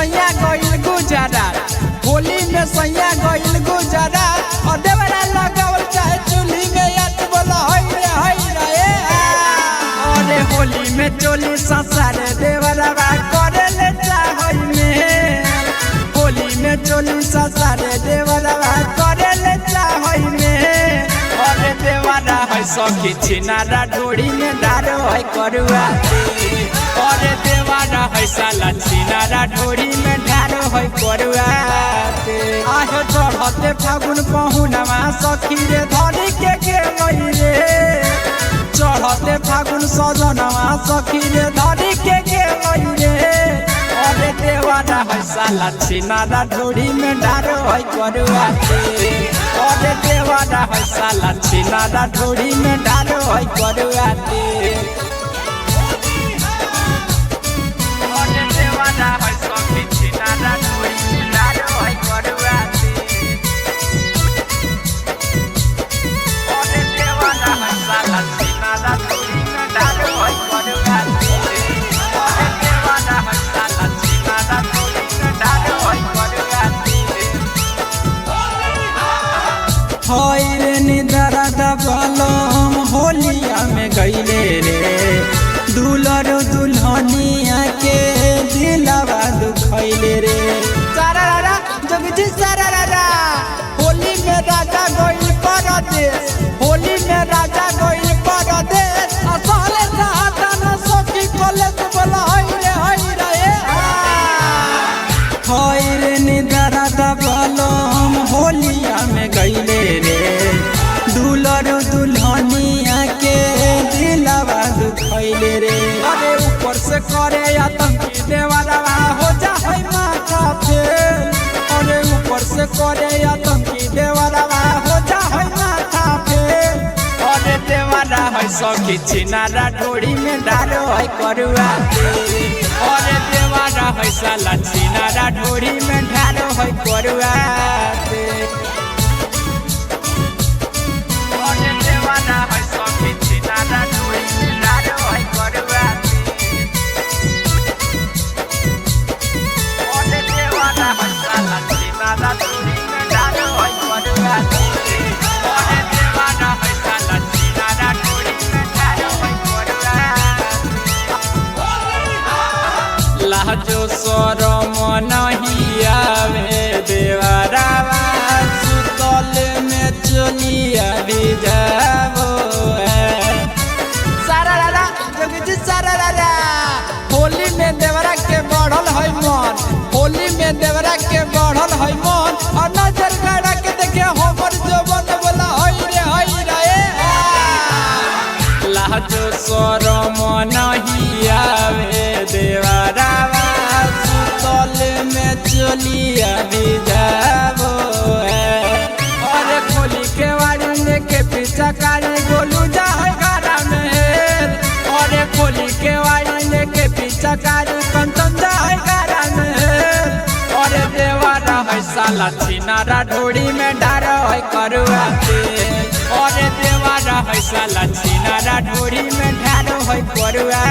सैया गइल गुजरात, होली में सैया गइल गुजरात। और देवरा लगावल चाहे चूल्ही में याद बोला हई रे अरे होली में चोली ससारे देवरा करे ले चाहई में, होली में चोली ससारे देवरा करे ले चाहई में। अरे देवरा है सखी छिनारा ढोड़ी में डारो है करुआ, अरे देवरा है साला छिनारा ढोड़ी में डारो है करुआ। आहो चढ़ते फागुन पहुनवा सखी रे धरी के गई रे, चढ़ते फागुन सजनवा सखी रे धरी के गई रे। अरे देवरा है साला छिनारा ढोड़ी में डारो है करुआ, अरे देवरा है साला छिनारा ढोड़ी में डारो है करुआ। अरे देवरा है सखी छिनारा ढोड़ी में डारो है करुआ, अरे देवरा है साला छिनारा ढोड़ी में डारो है करुआ, अरे देवरा है साला छिनारा ढोड़ी में डारो है करुआ। हई रे निदरा दबलम होलिया में गईले रे, दुलर दुल्हनिया के दिलवा दुखैले रे। सारारा जगजी सारारा, होली में राजा गइल परदेश, होली में राजा गइल परदेश। असले रहता न सखी कोले तो बोला हई रे हई रे निदरा दबलम होलिया में गईले रे, दुलर दुल्हनिया के दिलवा दुखैले रे। अरे ऊपर से करे आतंकी देवरा हो जा है माथा फेल, अरे ऊपर से करे आतंकी देवरा हो जा है माथा फेल। अरे देवरा है सखी छिनारा ढोड़ी में डालो है करुआ, अरे देवरा है साला छिनारा ढोड़ी में डालो है करुआ। अरे देवरा है सखी छिनारा ढोड़ी में डालो है करुआ, अरे देवरा है साला छिनारा ढोड़ी में डालो है करुआ, अरे देवरा है साला छिनारा ढोड़ी में डालो है करुआ। लाजो शरम नहीं आवे देवरा सुतल में चलिया भी जाबो सारारा जगजी सारारा। होली में देवरा के बढ़ल है मन, होली में देवरा के बढ़ल है मन। और नजर गड़ा के देखे हमर जवन बोला हई रे लाजो शरम नहीं आवे देवरा सुतल में चलिया भी जाबो। अरे खोली के वाड़ी लेके पीछा कारी गोलू जा है घरा में, अरे खोली के वाड़ी लेके पीछा कारी कंचन जा है घरा में। अरे देवरा है साला छिनारा ढोड़ी में डारो है करुआ, अरे देवरा है साला छिनारा ढोड़ी में डारो है करुआ।